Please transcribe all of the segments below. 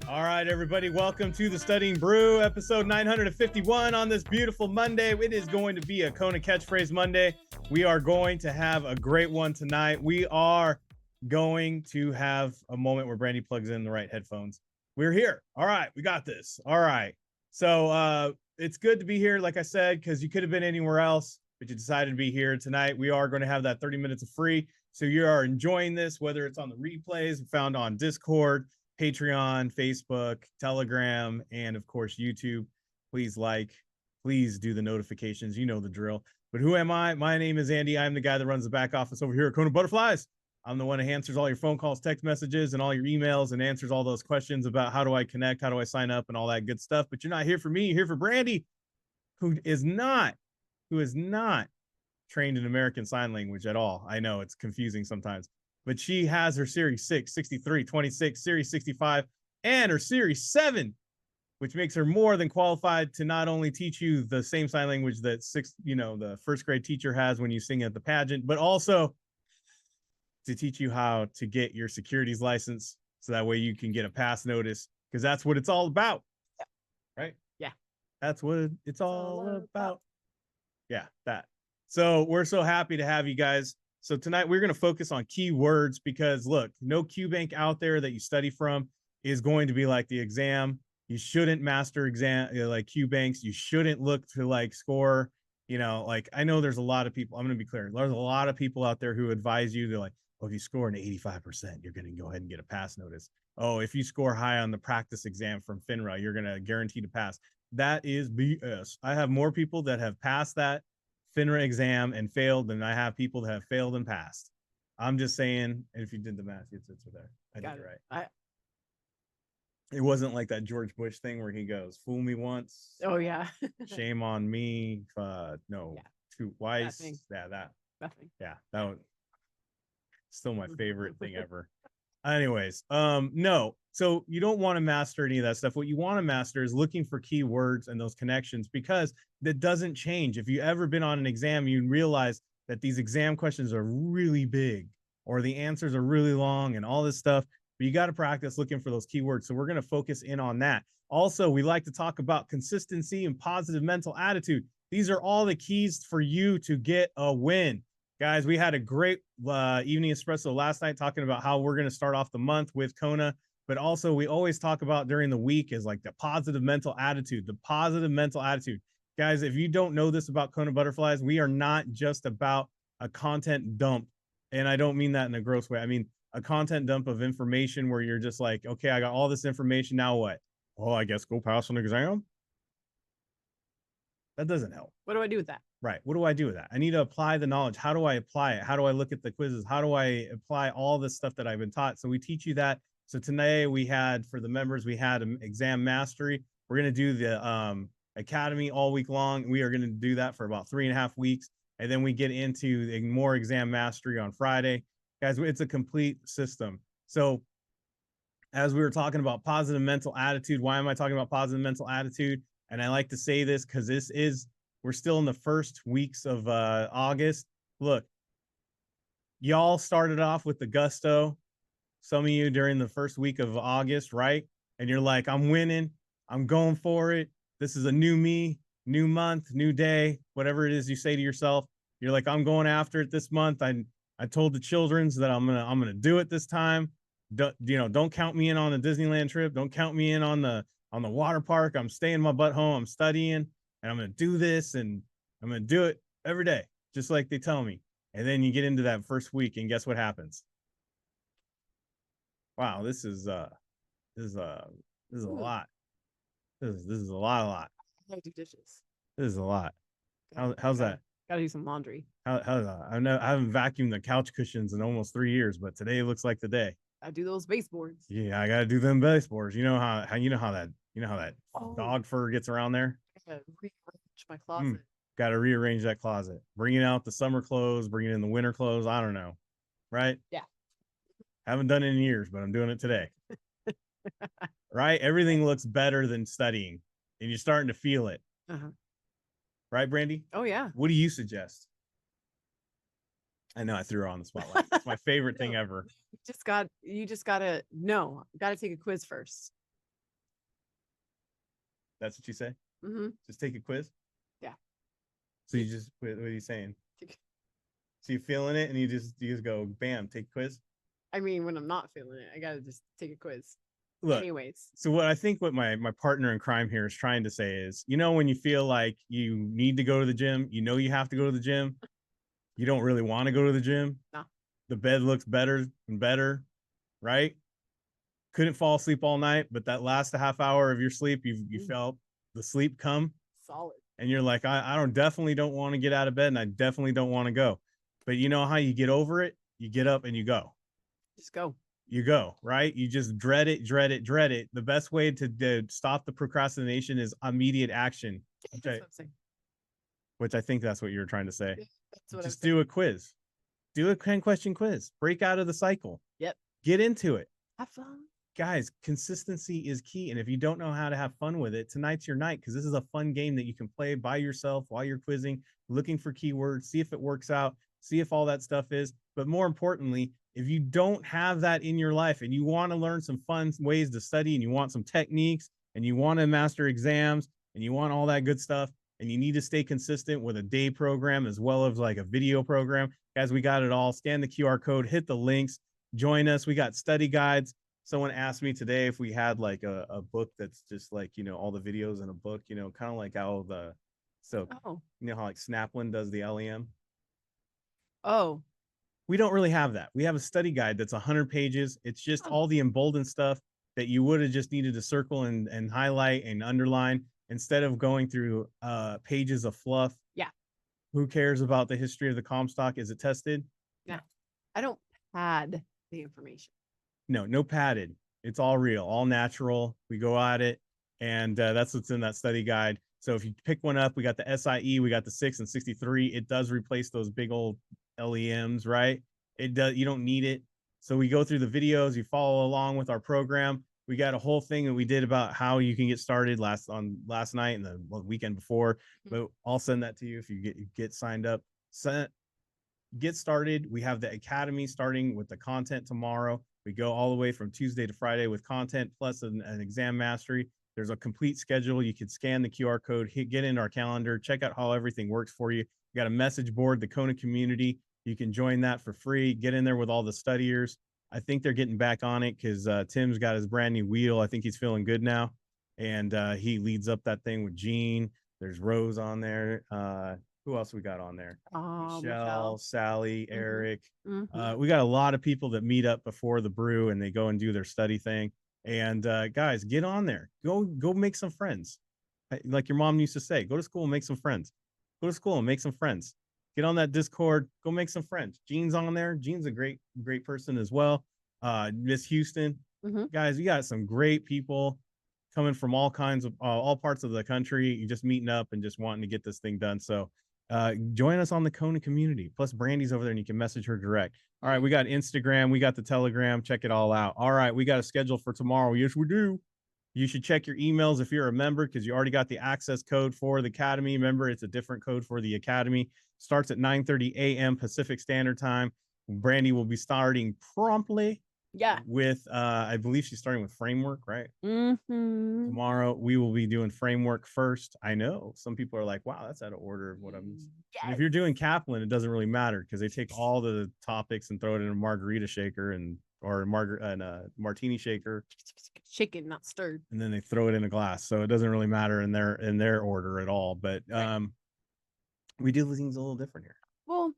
All right, everybody, welcome to the Studying Brew, episode 951 on this beautiful Monday. It is going to be a Kona Catchphrase Monday. We are going to have a great one tonight. We are going to have a moment where Brandi plugs in the right headphones. We're here. All right, we got this. All right. So it's good to be here, like I said, because you could have been anywhere else, but you decided to be here tonight. We are going to have that 30 minutes of free. So you are enjoying this, whether it's on the replays found on Discord, Patreon, Facebook, Telegram, and of course, YouTube. Please please do the notifications. You know the drill. But who am I? My name is Andy. I'm the guy that runs the back office over here at KonaButterflyz. I'm the one who answers all your phone calls, text messages, and all your emails and answers all those questions about how do I connect, how do I sign up, and all that good stuff. But you're not here for me. You're here for Brandi, who is not trained in American Sign Language at all. I know it's confusing sometimes. But she has her Series 6, 63, 26, Series 65, and her Series 7, which makes her more than qualified to not only teach you the same sign language that the first grade teacher has when you sing at the pageant, but also to teach you how to get your securities license so that way you can get a pass notice, because that's what it's all about. Right? Yeah. That's what it's all about. Yeah, that. So we're so happy to have you guys. So tonight we're going to focus on keywords because look, no Q bank out there that you study from is going to be like the exam. You shouldn't master exam like Q banks. You shouldn't look to like score, like I know there's a lot of people. I'm going to be clear. There's a lot of people out there who advise you to like, oh, if you score an 85%, you're going to go ahead and get a pass notice. Oh, if you score high on the practice exam from FINRA, you're going to guarantee to pass. That is BS. I have more people that have passed that FINRA exam and failed than I have people that have failed and passed. I'm just saying, and if you did the math, it's there. I did it right. It wasn't like that George Bush thing where he goes, "Fool me once." Oh yeah. Shame on me. No, twice. That was still my favorite thing ever. Anyways, no. So you don't want to master any of that stuff. What you want to master is looking for keywords and those connections, because that doesn't change. If you ever been on an exam, you realize that these exam questions are really big or the answers are really long and all this stuff, but you got to practice looking for those keywords. So we're going to focus in on that. Also, we like to talk about consistency and positive mental attitude. These are all the keys for you to get a win. Guys, we had a great evening espresso last night talking about how we're going to start off the month with Kona, but also we always talk about during the week is like the positive mental attitude, Guys, if you don't know this about KonaButterflyz, we are not just about a content dump. And I don't mean that in a gross way. I mean a content dump of information where you're just like, okay, I got all this information. Now what? Oh, I guess go pass an exam. That doesn't help. What do I do with that? Right. What do I do with that? I need to apply the knowledge. How do I apply it? How do I look at the quizzes? How do I apply all this stuff that I've been taught? So we teach you that. So today we had, for the members, we had an exam mastery. We're going to do the academy all week long. We are going to do that for about 3.5 weeks. And then we get into the more exam mastery on Friday. Guys, it's a complete system. So as we were talking about positive mental attitude, why am I talking about positive mental attitude? And I like to say this because we're still in the first weeks of August. Look, y'all started off with the gusto. Some of you during the first week of August, right? And you're like, I'm winning. I'm going for it. This is a new me, new month, new day, whatever it is you say to yourself. You're like, I'm going after it this month. I told the children's that I'm gonna do it this time. Don't count me in on the Disneyland trip. Don't count me in on the water park. I'm staying my butt home. I'm studying, and I'm going to do this, and I'm going to do it every day, just like they tell me. And then you get into that first week, and guess what happens? Wow, this is a lot. This is a lot. I gotta do dishes. This is a lot. How's that? Gotta do some laundry. How's that? I haven't vacuumed the couch cushions in almost 3 years, but today looks like the day. I do those baseboards. Yeah, I gotta do them baseboards. You know how that dog fur gets around there. I gotta rearrange my closet. Got to rearrange that closet. Bringing out the summer clothes, bringing in the winter clothes. I don't know, right? Yeah. Haven't done it in years, but I'm doing it today. Right? Everything looks better than studying, and you're starting to feel it. Right, Brandi? Oh yeah. What do you suggest? I know I threw her on the spotlight. It's my favorite thing ever. You just gotta take a quiz first. That's what you say? Mm-hmm. Just take a quiz? Yeah. So you just, what are you saying? Take- So you feeling it and you just go, bam, take a quiz? I mean, when I'm not feeling it, I gotta just take a quiz. Look, Anyways. so what I think what my partner in crime here is trying to say is, when you feel like you need to go to the gym, you have to go to the gym, you don't really want to go to the gym. No. The bed looks better and better, right? Couldn't fall asleep all night, but that last half hour of your sleep, you felt the sleep come. Solid. And you're like, I definitely don't want to get out of bed, and I definitely don't want to go. But you know how you get over it? You get up and you go. Just go. You go, right? You just dread it. The best way to stop the procrastination is immediate action, That's what I'm saying. which I think that's what you're trying to say. That's what Just I'm saying. do a quiz. Do a 10-question quiz. Break out of the cycle. Yep. Get into it. Have fun. Guys, consistency is key. And if you don't know how to have fun with it, tonight's your night, because this is a fun game that you can play by yourself while you're quizzing, looking for keywords, see if it works out, see if all that stuff is. But more importantly, if you don't have that in your life and you want to learn some fun ways to study and you want some techniques and you want to master exams and you want all that good stuff and you need to stay consistent with a day program as well as like a video program, guys, we got it all. Scan the QR code, hit the links, join us. We got study guides. Someone asked me today if we had like a book that's just like, all the videos in a book, kind of like how Oh. how like Snapland does the LEM. Oh. We don't really have that. We have a study guide that's 100 pages. It's just Oh. all the emboldened stuff that you would have just needed to circle and highlight and underline instead of going through pages of fluff. Yeah. Who cares about the history of the Comstock? Is it tested? Yeah. I don't pad the information. No padded. It's all real, all natural. We go at it, and that's what's in that study guide. So if you pick one up, we got the SIE, we got the 6 and 63. It does replace those big old LEMs, right? It does. You don't need it. So we go through the videos. You follow along with our program. We got a whole thing that we did about how you can get started last night and the weekend before. But I'll send that to you if you get signed up. Get started. We have the academy starting with the content tomorrow. We go all the way from Tuesday to Friday with content plus an exam mastery. There's a complete schedule. You can scan the QR code, get in our calendar, check out how everything works for you. We got a message board, the Kona community. You can join that for free. Get in there with all the studiers. I think they're getting back on it because Tim's got his brand new wheel. I think he's feeling good now. And he leads up that thing with Gene. There's Rose on there. Who else we got on there? Michelle, Sally, Eric. We got a lot of people that meet up before the brew and they go and do their study thing. And guys, get on there. Go make some friends. Like your mom used to say, go to school and make some friends. Go to school and make some friends. Get on that Discord. Go make some friends. Jean's on there. Jean's a great person as well. Miss Houston. Guys, we got some great people coming from all kinds of all parts of the country. You just meeting up and just wanting to get this thing done. So join us on the Kona community. Plus Brandi's over there and you can message her direct. All right, we got Instagram, we got the Telegram. Check it all out. All right, we got a schedule for tomorrow. Yes, we do. You should check your emails if you're a member because you already got the access code for the Academy. Remember, it's a different code for the Academy. Starts at 9:30 a.m. Pacific Standard Time. Brandi will be starting promptly. Yeah. With I believe she's starting with framework, right? Mm-hmm. Tomorrow we will be doing framework first. I know some people are like, wow, that's out of order of what I'm. Yes. And if you're doing Kaplan, it doesn't really matter because they take all the topics and throw it in a margarita shaker or a martini shaker. Shaken, not stirred. And then they throw it in a glass. So it doesn't really matter in their order at all. But we do things a little different here. Well,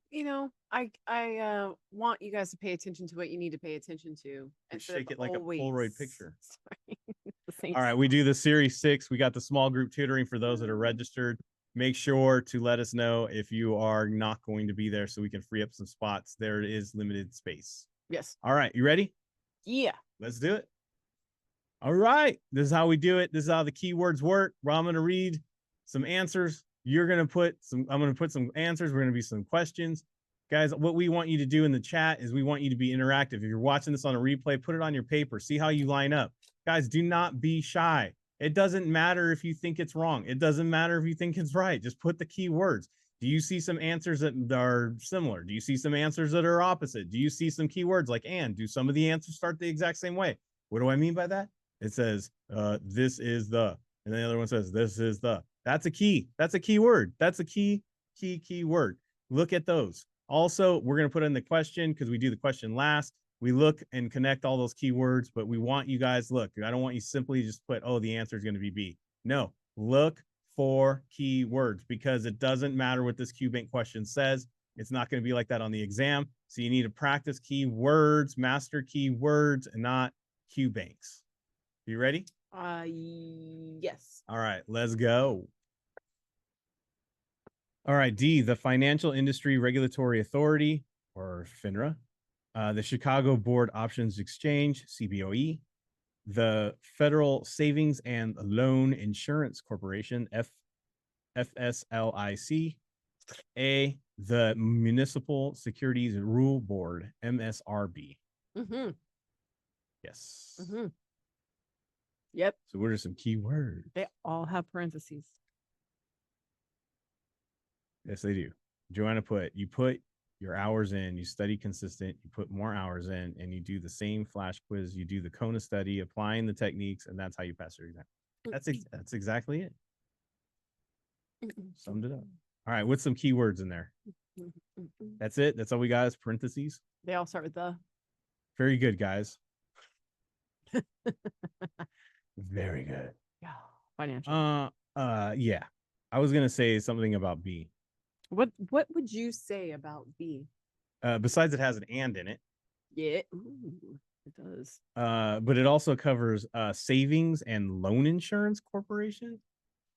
I want you guys to pay attention to what you need to pay attention to. And shake it like a Polaroid picture. Sorry. All right, we do the Series 6. We got the small group tutoring for those that are registered. Make sure to let us know if you are not going to be there so we can free up some spots. There is limited space. Yes. All right, you ready? Yeah. Let's do it. All right, this is how we do it. This is how the keywords work. I'm going to read some answers. I'm going to put some answers. We're going to be some questions. Guys, what we want you to do in the chat is we want you to be interactive. If you're watching this on a replay, put it on your paper. See how you line up. Guys, do not be shy. It doesn't matter if you think it's wrong. It doesn't matter if you think it's right. Just put the keywords. Do you see some answers that are similar? Do you see some answers that are opposite? Do you see some keywords like and? Do some of the answers start the exact same way? What do I mean by that? It says, this is the, And the other one says, this is the. That's a key. That's a key word. That's a key word. Look at those. Also, we're going to put in the question because we do the question last. We look and connect all those keywords, but we want you guys, look, I don't want you simply just put, oh, the answer is going to be B. No, look for keywords because it doesn't matter what this QBank question says. It's not going to be like that on the exam. So you need to practice keywords, master keywords, and not QBanks. You ready? Yes. All right, let's go. All right, D, the Financial Industry Regulatory Authority, or FINRA, the Chicago Board Options Exchange, CBOE, the Federal Savings and Loan Insurance Corporation, FSLIC, A, the Municipal Securities Rule Board, MSRB. Mm-hmm. Yes. Mm-hmm. Yep. So what are some key words? They all have parentheses. Yes, they do. Joanna you put your hours in, you study consistent, you put more hours in, and you do the same flash quiz. You do the Kona study, applying the techniques, and that's how you pass your exam. That's exactly it. Summed it up. All right, what's some keywords in there? That's it. That's all we got is parentheses. They all start with the. Very good, guys. Very good. Yeah. Financial. Yeah. I was gonna say something about B. What would you say about B? Besides it has an and in it. Yeah. Ooh, it does. But it also covers savings and loan insurance corporation.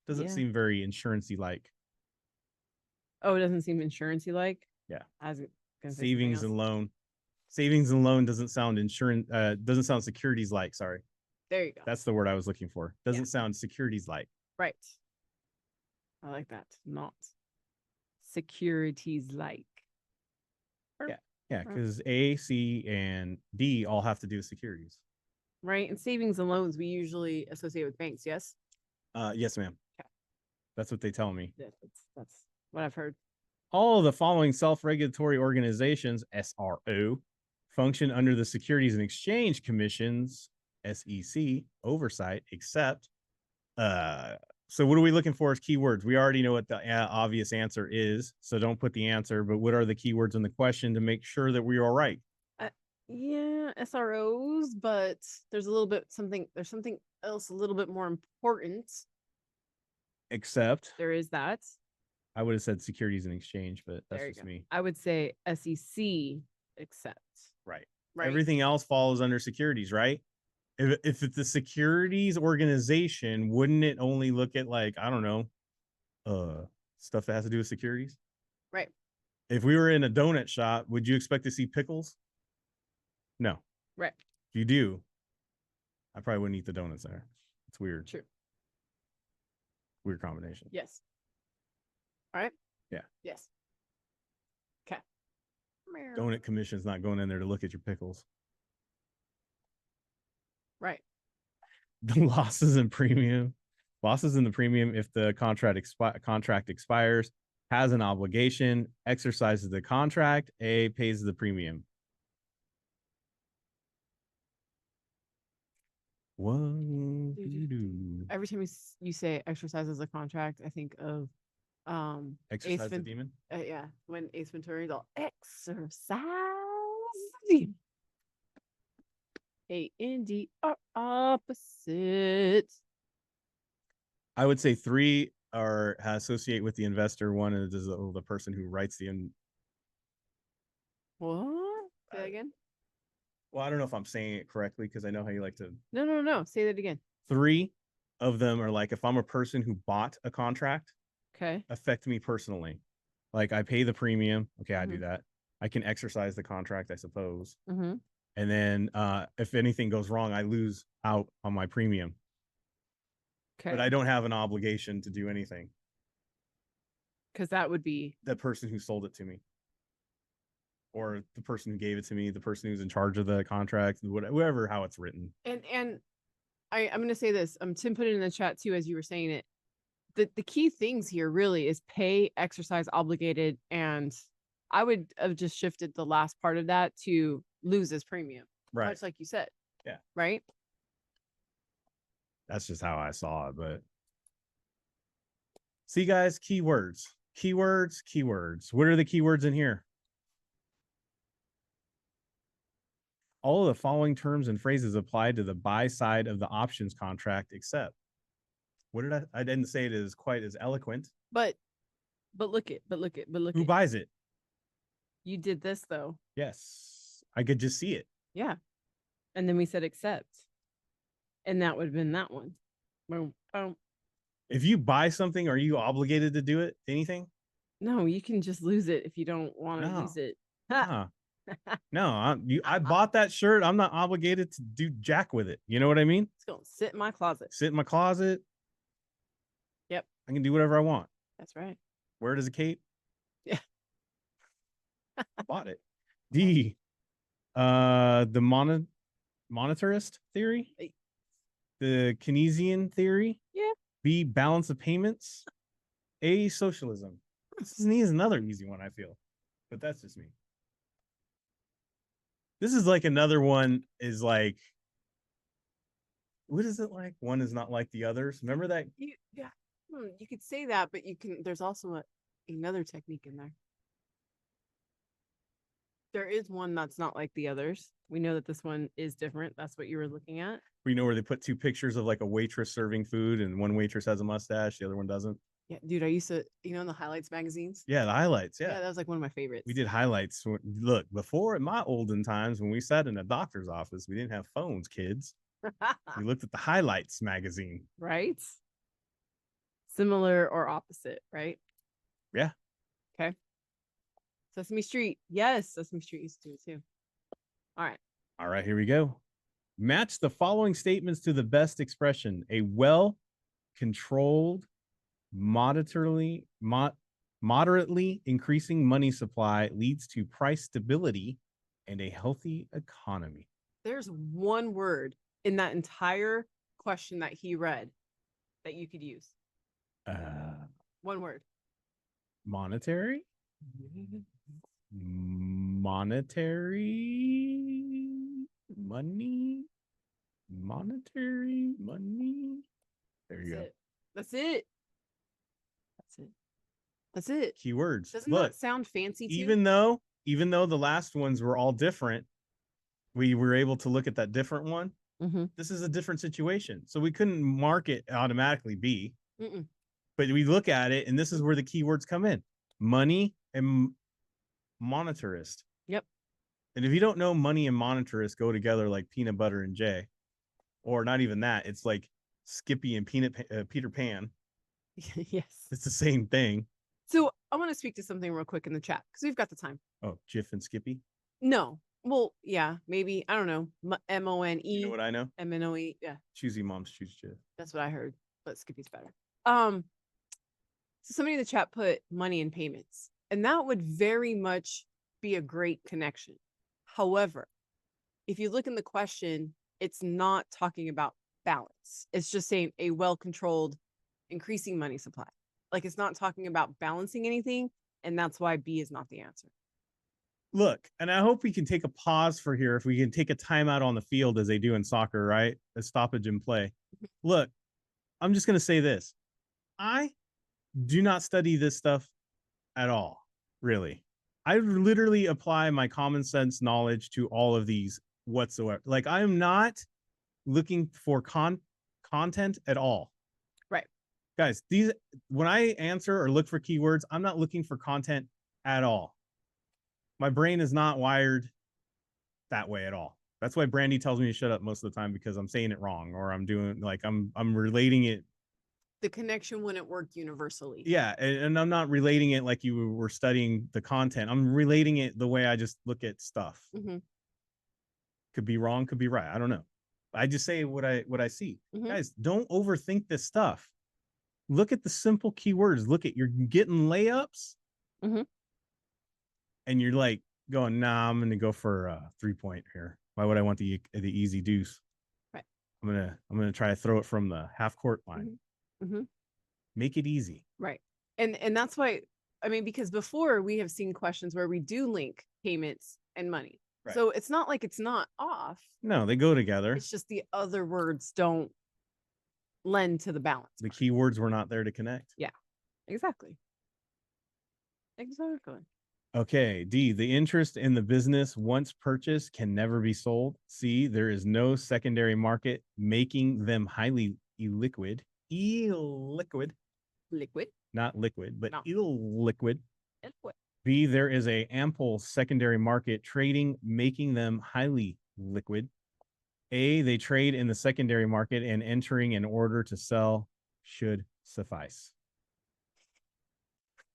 Doesn't seem very insurance-y like. Oh, it doesn't seem insurance-y like? Yeah. I was gonna say savings and loan. Savings and loan doesn't sound insurance, doesn't sound securities like, sorry. There you go. That's the word I was looking for. Doesn't sound securities like. Right. I like that. Not securities like. Yeah, because A, C, and D all have to do with securities. Right. And savings and loans we usually associate with banks, yes? Yes, ma'am. Okay. That's what they tell me. That's what I've heard. All of the following self-regulatory organizations, SRO, function under the Securities and Exchange Commission's SEC oversight, except so what are we looking for as keywords? We already know what the obvious answer is, so don't put the answer, but what are the keywords in the question to make sure that we're all right? Yeah, SROs, but there's something else a little bit more important. Except there is that. I would have said Securities and Exchange, but that's just me. I would say SEC, except. Right. Everything else falls under securities, right? If it's a securities organization, wouldn't it only look at like, I don't know, stuff that has to do with securities? Right. If we were in a donut shop, would you expect to see pickles? No. Right. If you do, I probably wouldn't eat the donuts there. It's weird. True. Weird combination. Yes. All right. Yeah. Yes. Okay. Donut commission's not going in there to look at your pickles. Right. The losses in premium. Losses in the premium if the contract expires, has an obligation, exercises the contract, A, pays the premium. Every time you say exercises a contract, I think of Exercise the demon. Yeah, when Ace Ventura is all exercise. A and D are opposites. I would say 3 are associate with the investor. 1 is the person who writes the. What? Say that again. Well, I don't know if I'm saying it correctly because I know how you like to. No. Say that again. 3 of them are like if I'm a person who bought a contract. Okay. Affect me personally. Like I pay the premium. Okay, I do that. I can exercise the contract, I suppose. Mm-hmm. And then if anything goes wrong, I lose out on my premium. Okay. But I don't have an obligation to do anything. Because that would be the person who sold it to me. Or the person who gave it to me, the person who's in charge of the contract, whatever, how it's written. And I'm going to say this. Tim put it in the chat too, as you were saying it. The key things here really is pay, exercise, obligated, and I would have just shifted the last part of that to lose his premium. Right. Much like you said. Yeah. Right? That's just how I saw it, but See, guys, keywords. What are the keywords in here? All of the following terms and phrases apply to the buy side of the options contract, except. What did I didn't say it is quite as eloquent. But look it. Who buys it? You did this though. Yes. I could just see it. Yeah. And then we said accept. And that would have been that one. Boom, boom. If you buy something, are you obligated to do it? Anything? No, you can just lose it if you don't want to use it. No, I bought that shirt. I'm not obligated to do jack with it. You know what I mean? It's going to sit in my closet. Sit in my closet. Yep. I can do whatever I want. That's right. Where does a cape? Yeah. Bought it. D. The monetarist theory. The Keynesian theory. Yeah. B. Balance of payments. A. Socialism. This is another easy one, I feel. But that's just me. This is like another one is like, what is it like? One is not like the others. Remember that? You could say that, but there's also another technique in there. There is one that's not like the others. We know that this one is different. That's what you were looking at. We know where they put two pictures of like a waitress serving food and one waitress has a mustache, the other one doesn't. Yeah, dude, I used to, in the highlights magazines. Yeah, the highlights. Yeah, that was like one of my favorites. We did highlights. Look, before in my olden times when we sat in a doctor's office, we didn't have phones, kids. We looked at the highlights magazine. Right? Similar or opposite, right? Yeah. Okay. Sesame Street. Yes, Sesame Street used to do it too. All right, here we go. Match the following statements to the best expression. A well-controlled, moderately increasing money supply leads to price stability and a healthy economy. There's one word in that entire question that he read that you could use. One word. Monetary? Monetary money. There you go. That's it. Keywords. Doesn't that sound fancy too? Even though the last ones were all different, we were able to look at that different one. Mm-hmm. This is a different situation. So we couldn't mark it automatically B. Mm-mm. But we look at it, and this is where the keywords come in. Money and monetarist. Yep. And if you don't know, money and monetarist go together like peanut butter and J. Or not even that. It's like Skippy and Peter Pan. Yes. It's the same thing. So I want to speak to something real quick in the chat because we've got the time. Oh, Jif and Skippy? No. Well, yeah, maybe. I don't know. MONE. You know what I know? MNOE. Yeah. Choosy moms choose Jif. That's what I heard. But Skippy's better. So somebody in the chat put money and payments, and that would very much be a great connection. However, if you look in the question, it's not talking about balance. It's just saying a well-controlled increasing money supply. Like it's not talking about balancing anything. And that's why B is not the answer. Look, and I hope we can take a pause for here. If we can take a timeout on the field as they do in soccer, right? A stoppage in play. Look, I'm just going to say this. I do not study this stuff at all, really. I literally apply my common sense knowledge to all of these whatsoever. Like I am not looking for content at all. Right. Guys, when I answer or look for keywords, I'm not looking for content at all. My brain is not wired that way at all. That's why Brandi tells me to shut up most of the time because I'm saying it wrong or I'm doing like I'm relating it. The connection wouldn't work universally. Yeah, and I'm not relating it like you were studying the content. I'm relating it the way I just look at stuff. Mm-hmm. Could be wrong, could be right. I don't know. I just say what I see. Mm-hmm. Guys, don't overthink this stuff. Look at the simple keywords. Look at you're getting layups. Mm-hmm. And you're like going, nah, I'm gonna go for a 3-point here. Why would I want the easy deuce? Right. I'm gonna try to throw it from the half court line. Mm-hmm. Make it easy. Right. And that's why, I mean, because before we have seen questions where we do link payments and money. Right. So it's not like it's not off. No, they go together. It's just the other words don't lend to the balance. The keywords were not there to connect. Yeah. Exactly. Exactly. Okay, D, the interest in the business once purchased can never be sold. C, there is no secondary market, making them highly illiquid. Illiquid, Liquid. not liquid, but No. illiquid. Liquid. B, there is a ample secondary market trading, making them highly liquid. A, they trade in the secondary market and entering in order to sell should suffice.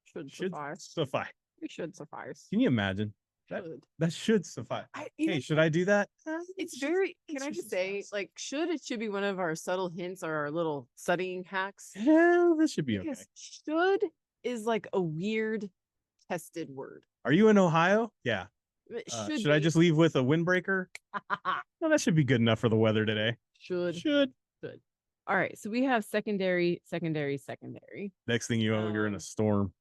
Should Should suffice. suffice. It should suffice. Can you imagine? Should. That should suffice. You know, Hey, should I do that? it's very, can I just say, like, it should be one of our subtle hints or our little studying hacks. Yeah, this should be okay. Because should is like a weird tested word. Are you in Ohio? Yeah. It Should I just leave with a windbreaker? No, that should be good enough for the weather today. Should. All right. So we have secondary. Next thing you know, you're in a storm.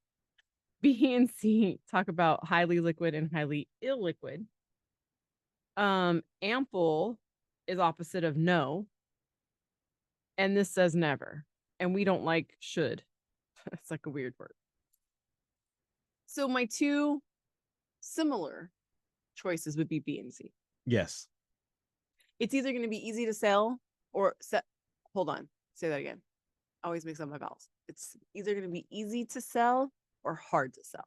B and C talk about highly liquid and highly illiquid. Ample is opposite of no. And this says never. And we don't like should. It's like a weird word. So my two similar choices would be B and C. Yes. It's either going to be easy to sell or hold on. Say that again. I always mix up my vowels. It's either going to be easy to sell or hard to sell.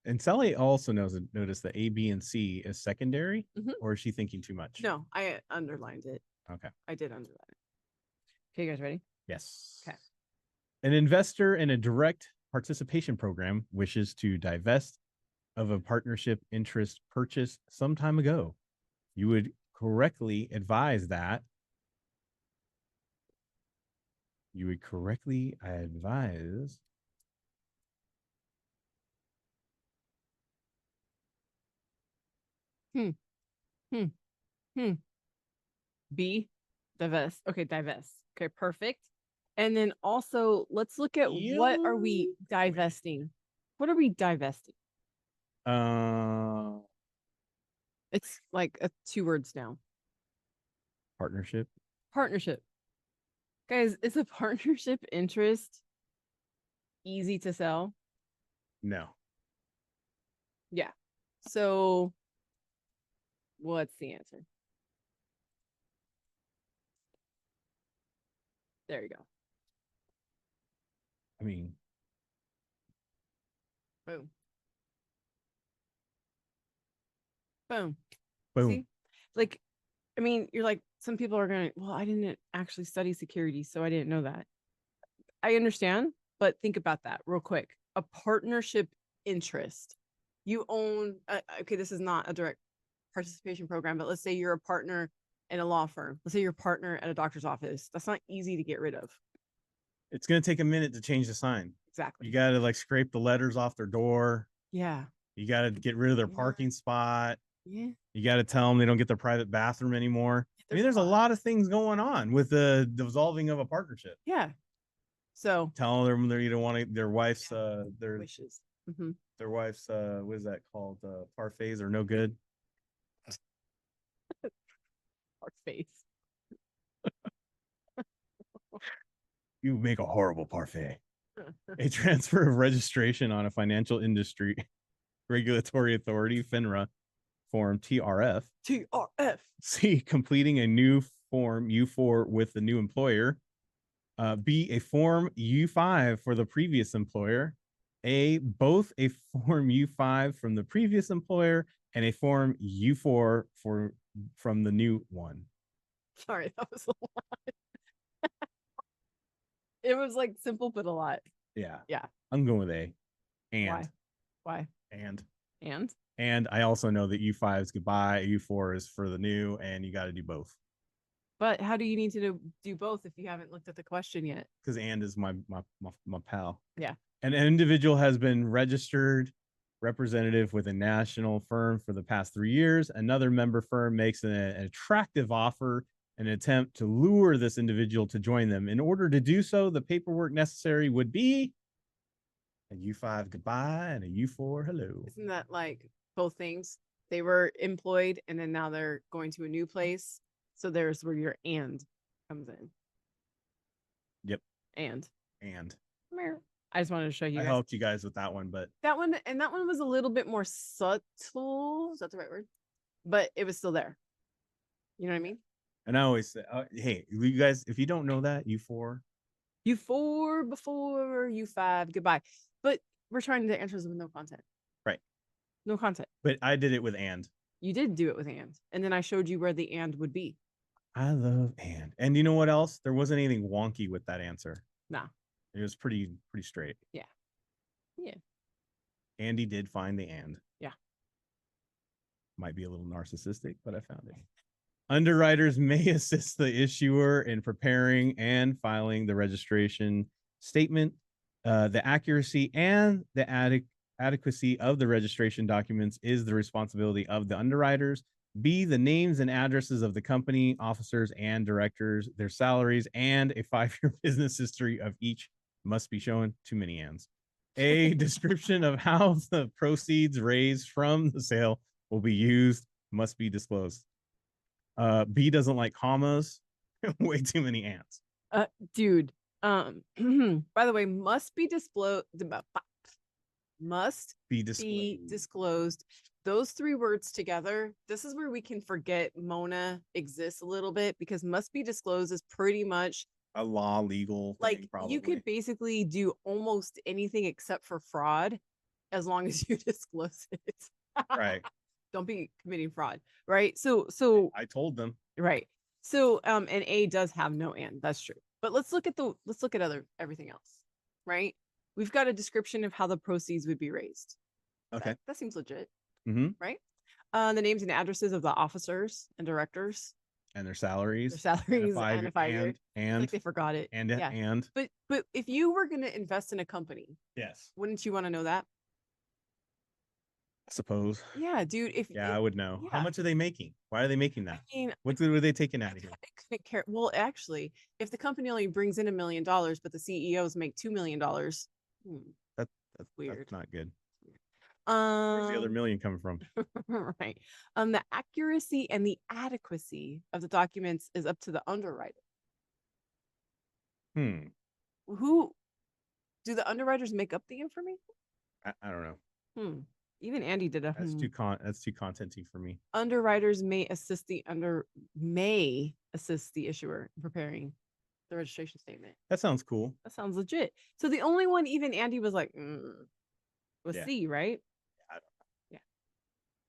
And Sally also noticed that A, B, and C is secondary, or is she thinking too much? No, I underlined it. Okay. I did underline it. Okay, you guys ready? Yes. Okay. An investor in a direct participation program wishes to divest of a partnership interest purchased some time ago. You would correctly advise that. You would correctly advise. B, divest. Okay, divest. Okay, perfect. And then also let's look at what are we divesting? What are we divesting? It's like 2 words down. Partnership. Guys, is a partnership interest easy to sell? No. Yeah. So what's the answer? There you go. I mean, boom. Boom. Boom. See? Like, I mean, you're like, some people are going to, well, I didn't actually study security, so I didn't know that. I understand, but think about that real quick. A partnership interest. You own, okay, this is not a direct participation program, but let's say you're a partner in a law firm. Let's say you're a partner at a doctor's office. That's not easy to get rid of. It's going to take a minute to change the sign. Exactly. You got to like scrape the letters off their door. Yeah. You got to get rid of their parking spot. Yeah. You got to tell them they don't get their private bathroom anymore. There's a lot of things going on with the dissolving of a partnership. Yeah. So tell them they don't want their wife's their wishes. Their wife's what is that called? Parfaits are no good. Parfaits. You make a horrible parfait. A transfer of registration on a financial industry regulatory authority, FINRA, form TRF. C, completing a new form U4 with the new employer. B, a form U5 for the previous employer. A, both a form U5 from the previous employer and a form U4 from the new one. Sorry, that was a lot. It was like simple, but a lot. Yeah. Yeah. I'm going with A. And. Why? And I also know that U5 is goodbye, U4 is for the new, and you got to do both. But how do you need to do both if you haven't looked at the question yet? Because and is my pal. Yeah. An individual has been registered representative with a national firm for the past 3 years. Another member firm makes an attractive offer, an attempt to lure this individual to join them. In order to do so, the paperwork necessary would be a U5 goodbye and a U4 hello. Isn't that like both things? They were employed and then now they're going to a new place. So there's where your and comes in. Yep. And. I just wanted to show you I guys. helped you guys with that one, but That one was a little bit more subtle. Is that the right word? But it was still there. You know what I mean? and I always say, hey, you guys, if you don't know that, you 4. You 4 before you 5. Goodbye. But we're trying to answer this with no content. Right. No content. But I did it with and. You did do it with and then I showed you where the and would be. I love and you know what else? There wasn't anything wonky with that answer. Nah. It was pretty straight. Yeah. Yeah. Andy did find the and. Yeah. Might be a little narcissistic, but I found it. Underwriters may assist the issuer in preparing and filing the registration statement. The accuracy and the adequacy of the registration documents is the responsibility of the underwriters. B, the names and addresses of the company, officers, and directors, their salaries, and a 5-year business history of each must be shown. Too many ands. A description of how the proceeds raised from the sale will be used must be disclosed. B doesn't like commas. Way too many ants. Dude. By the way, must be disclosed. Must Be disclosed. Those 3 words together. This is where we can forget Mona exists a little bit, because must be disclosed is pretty much a law legal like thing, probably. You could basically do almost anything except for fraud as long as you disclose it. Right. Don't be committing fraud, right? So I told them. right. So and A does have no and. That's true. But let's look at everything else, right? We've got a description of how the proceeds would be raised. Okay. That seems legit. Mm-hmm. Right? The names and addresses of the officers and directors. And their salaries. And a 5-year. And like they forgot it. And. But if you were going to invest in a company, yes, wouldn't you want to know that? I suppose. Yeah, dude. I would know. Yeah. How much are they making? Why are they making that? I mean, what were they taking out of here? I couldn't care. Well, actually, if the company only brings in $1 million, but the CEOs make $2 million, that's weird. That's not good. Where's the other million coming from? Right. The accuracy and the adequacy of the documents is up to the underwriter. Who do the underwriters make up the information? I don't know. Even Andy did a. That's too contenty for me. Underwriters may assist the issuer in preparing the registration statement. That sounds cool. That sounds legit. So the only one even Andy was like, was C, right? Yeah.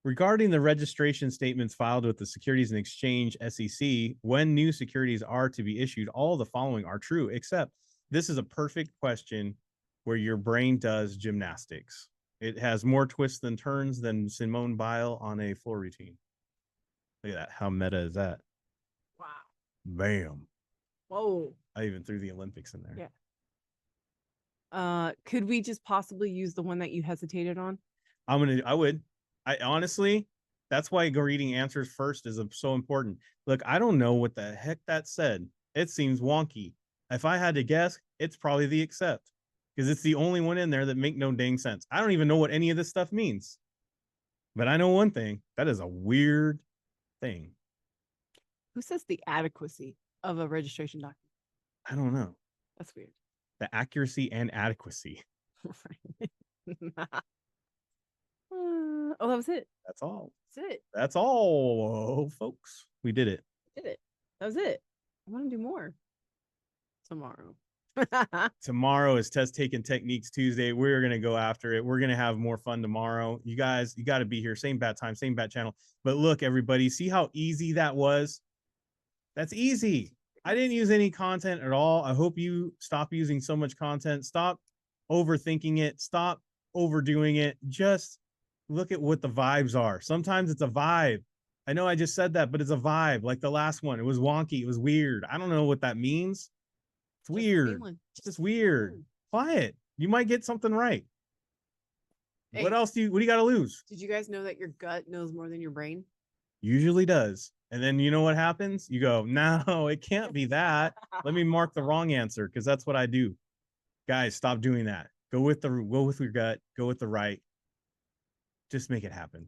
Regarding the registration statements filed with the Securities and Exchange SEC, when new securities are to be issued, all the following are true, except this is a perfect question where your brain does gymnastics. It has more twists and turns than Simone Biles on a floor routine. Look at that. How meta is that? Wow. Bam. Whoa. I even threw the Olympics in there. Yeah. Could we just possibly use the one that you hesitated on? I would. I honestly, that's why reading answers first is so important. Look, I don't know what the heck that said. It seems wonky. If I had to guess, it's probably the accept, because it's the only one in there that make no dang sense. I don't even know what any of this stuff means. But I know one thing. That is a weird thing. Who says the adequacy of a registration document? I don't know. That's weird. The accuracy and adequacy. Oh, that was it. That's all. That's it. That's all, folks. We did it. Did it. That was it. I want to do more tomorrow. Tomorrow is test taking techniques Tuesday. We're going to go after it. We're going to have more fun tomorrow. You guys, you got to be here. Same bat time, same bat channel. But look, everybody, see how easy that was? That's easy. I didn't use any content at all. I hope you stop using so much content. Stop overthinking it. Stop overdoing it. Just look at what the vibes are. Sometimes it's a vibe. I know I just said that, but it's a vibe. Like the last one, it was wonky. It was weird. I don't know what that means. It's weird. It's just weird. Apply it. You might get something right. Hey, what else what do you got to lose? Did you guys know that your gut knows more than your brain? Usually does. And then you know what happens? You go, no, it can't be that. Let me mark the wrong answer, because that's what I do. Guys, stop doing that. Go with your gut. Go with the right. Just make it happen.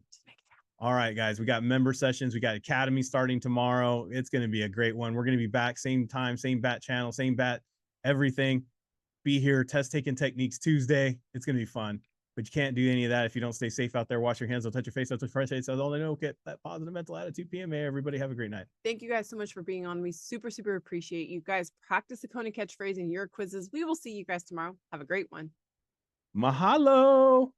All right, guys, we got member sessions. We got Academy starting tomorrow. It's going to be a great one. We're going to be back same time, same bat channel, same bat, everything. be here. Test taking techniques Tuesday. It's going to be fun, but you can't do any of that if you don't stay safe out there. Wash your hands. Don't touch your face. Don't touch your face. So all I know, get that positive mental attitude. PMA. Everybody have a great night. Thank you guys so much for being on. We super, super appreciate you guys. Practice the Kona catchphrase in your quizzes. We will see you guys tomorrow. Have a great one. Mahalo.